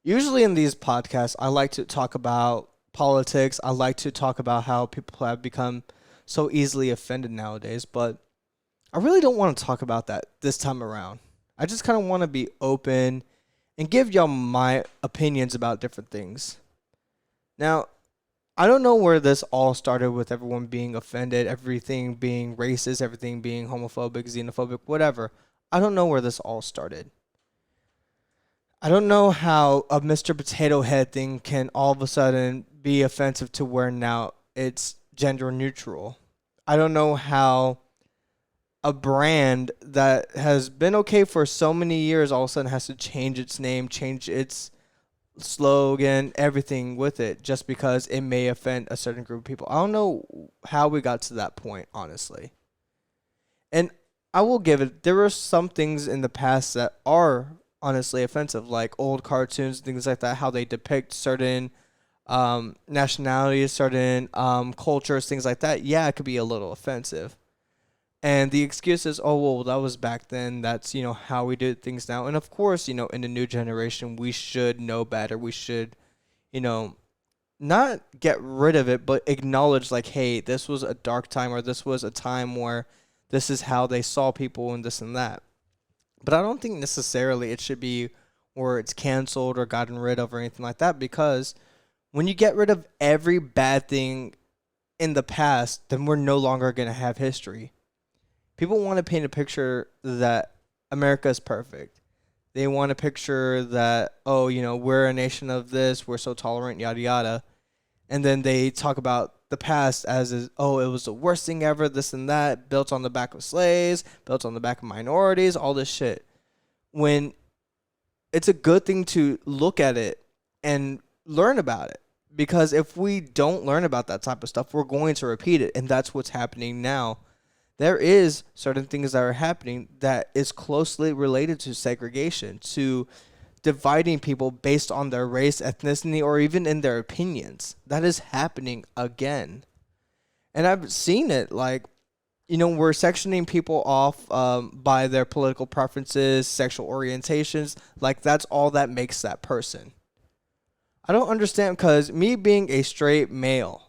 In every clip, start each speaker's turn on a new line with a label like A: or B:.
A: Usually in these podcasts, I like to talk about politics. I like to talk about how people have become so easily offended nowadays, but I really don't want to talk about that this time around. I just kind of want to be open and give y'all my opinions about different things. Now, I don't know where this all started with everyone being offended, everything being racist, everything being homophobic, xenophobic, whatever. I don't know where this all started. I don't know how a Mr. Potato Head thing can all of a sudden be offensive to where now it's gender neutral. I don't know how a brand that has been okay for so many years all of a sudden has to change its name, change its slogan, everything with it, just because it may offend a certain group of people. I don't know how we got to that point, honestly. And I will give it, there were some things in the past that are honestly offensive, like old cartoons, things like that, how they depict certain nationalities, certain cultures, things like that. Yeah, it could be a little offensive. And the excuse is, oh, well, that was back then. That's, how we do things now. And of course, in the new generation, we should know better. We should, you know, not get rid of it, but acknowledge, like, hey, this was a dark time, or this was a time where this is how they saw people and this and that. But I don't think necessarily it should be where it's canceled or gotten rid of or anything like that, because when you get rid of every bad thing in the past, then we're no longer going to have history. People want to paint a picture that America is perfect. They want a picture that, oh, we're a nation of this, we're so tolerant, yada yada. And then they talk about the past as is, oh, it was the worst thing ever, this and that, built on the back of slaves, built on the back of minorities, all this shit. When it's a good thing to look at it and learn about it. Because if we don't learn about that type of stuff, we're going to repeat it. And that's what's happening now. There is certain things that are happening that is closely related to segregation, to dividing people based on their race, ethnicity, or even in their opinions. That is happening again. And I've seen it, like, we're sectioning people off by their political preferences, sexual orientations. Like, that's all that makes that person. I don't understand, because me being a straight male,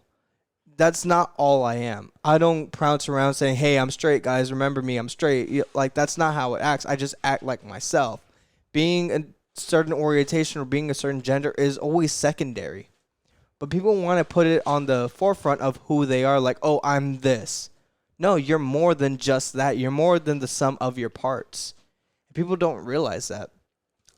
A: that's not all I am. I don't prounce around saying, hey, I'm straight, guys. Remember me, I'm straight. Like, that's not how it acts. I just act like myself. Being a certain orientation or being a certain gender is always secondary. But people want to put it on the forefront of who they are, like, oh, I'm this. No, you're more than just that. You're more than the sum of your parts. People don't realize that.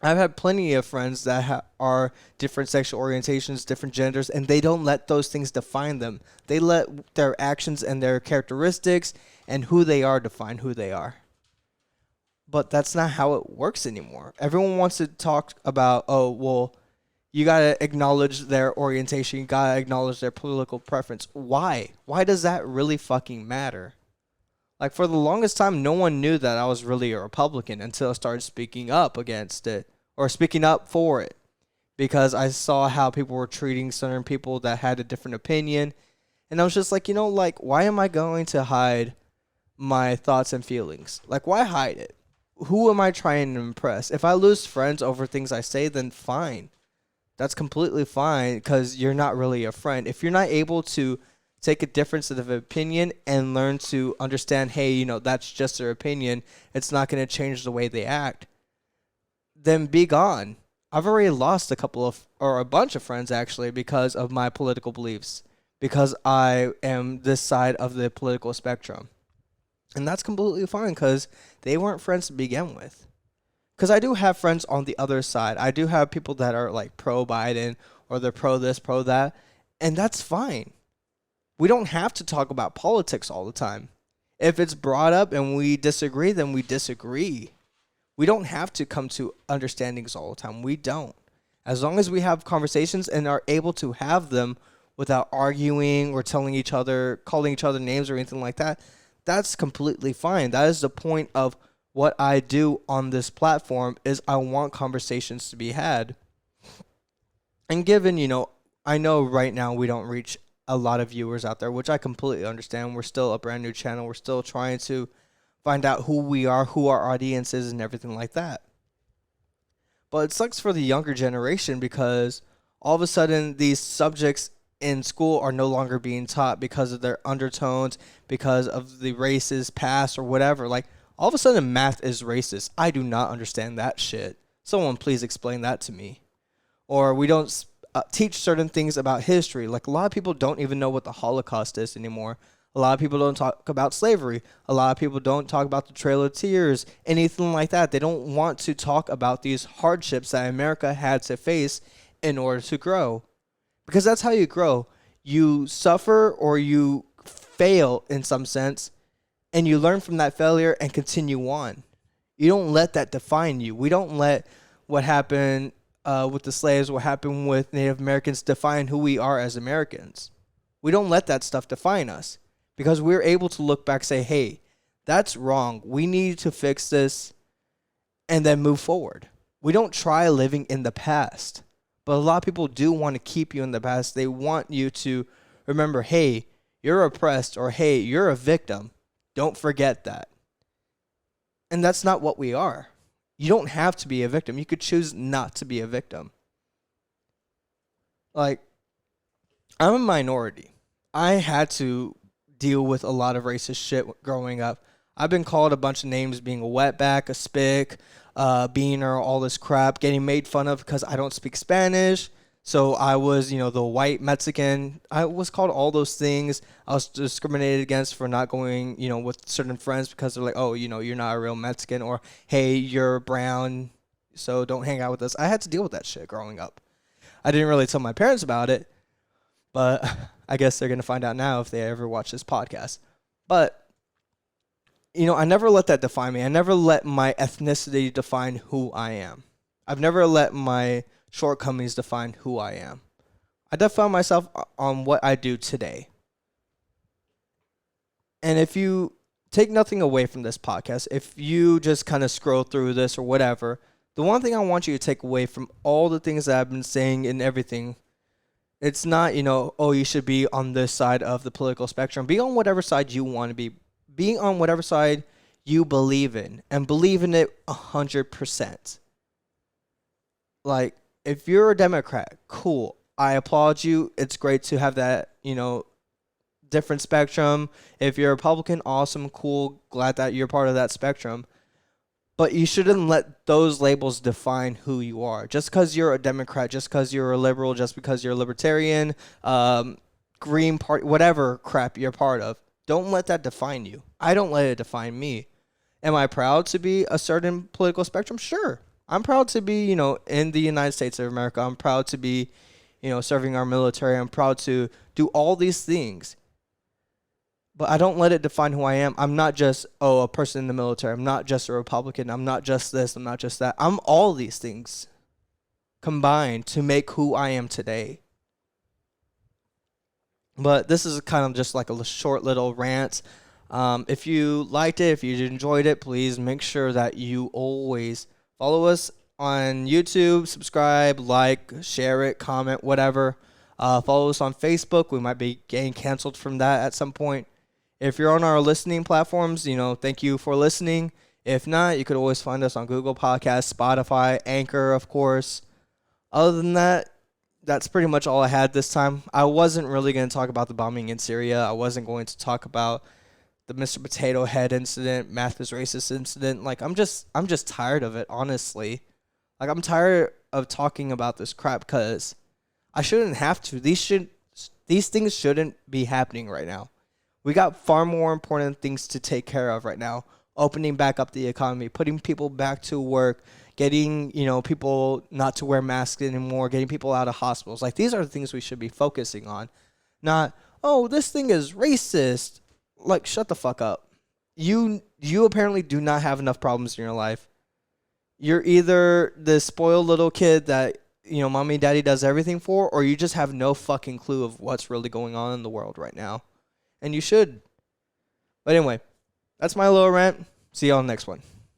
A: I've had plenty of friends that are different sexual orientations, different genders, and they don't let those things define them. They let their actions and their characteristics and who they are define who they are. But that's not how it works anymore. Everyone wants to talk about, oh, well, you got to acknowledge their orientation. You got to acknowledge their political preference. Why? Why does that really fucking matter? Like, for the longest time, no one knew that I was really a Republican until I started speaking up against it, or speaking up for it, because I saw how people were treating certain people that had a different opinion. And I was just like, like, why am I going to hide my thoughts and feelings? Like, why hide it? Who am I trying to impress? If I lose friends over things I say, then fine. That's completely fine, because you're not really a friend. If you're not able to take a difference of opinion and learn to understand, hey, that's just their opinion, it's not going to change the way they act, then be gone. I've already lost a bunch of friends, actually, because of my political beliefs, because I am this side of the political spectrum. And that's completely fine, because they weren't friends to begin with. Because I do have friends on the other side. I do have people that are like pro Biden, or they're pro this, pro that, and that's fine. We don't have to talk about politics all the time. If it's brought up and we disagree, then we disagree. We don't have to come to understandings all the time. We don't. As long as we have conversations and are able to have them without arguing or calling each other names or anything like that, that's completely fine. That is the point of what I do on this platform, is I want conversations to be had. And given, I know right now we don't reach a lot of viewers out there, which I completely understand. We're still a brand new channel. We're still trying to find out who we are, who our audience is, and everything like that. But it sucks for the younger generation because all of a sudden these subjects in school are no longer being taught because of their undertones, because of the racist past or whatever. Like, all of a sudden math is racist. I do not understand that shit. Someone please explain that to me. Or we don't teach certain things about history. Like, a lot of people don't even know what the Holocaust is anymore. A lot of people don't talk about slavery. A lot of people don't talk about the Trail of Tears, anything like that. They don't want to talk about these hardships that America had to face in order to grow. Because that's how you grow. You suffer or you fail in some sense, and you learn from that failure and continue on. You don't let that define you. We don't let what happened with the slaves, what happened with Native Americans define who we are as Americans. We don't let that stuff define us because we're able to look back and say, hey, that's wrong. We need to fix this and then move forward. We don't try living in the past, but a lot of people do want to keep you in the past. They want you to remember, hey, you're oppressed, or hey, you're a victim. Don't forget that. And that's not what we are. You don't have to be a victim. You could choose not to be a victim. Like, I'm a minority. I had to deal with a lot of racist shit growing up. I've been called a bunch of names, being a wetback, a spick, beaner, all this crap, getting made fun of because I don't speak Spanish. So I was, the white Mexican. I was called all those things. I was discriminated against for not going, with certain friends because they're like, oh, you're not a real Mexican, or hey, you're brown, so don't hang out with us. I had to deal with that shit growing up. I didn't really tell my parents about it, but I guess they're going to find out now if they ever watch this podcast. But, I never let that define me. I never let my ethnicity define who I am. I've never let my shortcomings define who I am. I define myself on what I do today. And if you take nothing away from this podcast, if you just kind of scroll through this or whatever, the one thing I want you to take away from all the things that I've been saying and everything, it's not, oh, you should be on this side of the political spectrum. Be on whatever side you want to be. Be on whatever side you believe in, and believe in it 100%. Like, if you're a Democrat, cool. I applaud you. It's great to have that, different spectrum. If you're a Republican, awesome, cool. Glad that you're part of that spectrum. But you shouldn't let those labels define who you are. Just because you're a Democrat, just because you're a liberal, just because you're a libertarian, Green Party, whatever crap you're part of, don't let that define you. I don't let it define me. Am I proud to be a certain political spectrum? Sure. I'm proud to be, in the United States of America. I'm proud to be, serving our military. I'm proud to do all these things. But I don't let it define who I am. I'm not just, a person in the military. I'm not just a Republican. I'm not just this. I'm not just that. I'm all these things combined to make who I am today. But this is kind of just like a short little rant. If you liked it, if you enjoyed it, please make sure that you always follow us on YouTube, subscribe, like, share it, comment, whatever. Follow us on Facebook. We might be getting canceled from that at some point. If you're on our listening platforms, thank you for listening. If not, you could always find us on Google Podcasts, Spotify, Anchor, of course. Other than that, that's pretty much all I had this time. I wasn't really going to talk about the bombing in Syria. I wasn't going to talk about the Mr. Potato Head incident, math is racist incident. Like, I'm just tired of it, honestly. Like, I'm tired of talking about this crap because I shouldn't have to. These things shouldn't be happening right now. We got far more important things to take care of right now. Opening back up the economy, putting people back to work, getting, people not to wear masks anymore, getting people out of hospitals. Like, these are the things we should be focusing on. Not, oh, this thing is racist. Like, shut the fuck up. You apparently do not have enough problems in your life. You're either the spoiled little kid that, mommy and daddy does everything for, or you just have no fucking clue of what's really going on in the world right now. And you should. But anyway, that's my little rant. See y'all next one.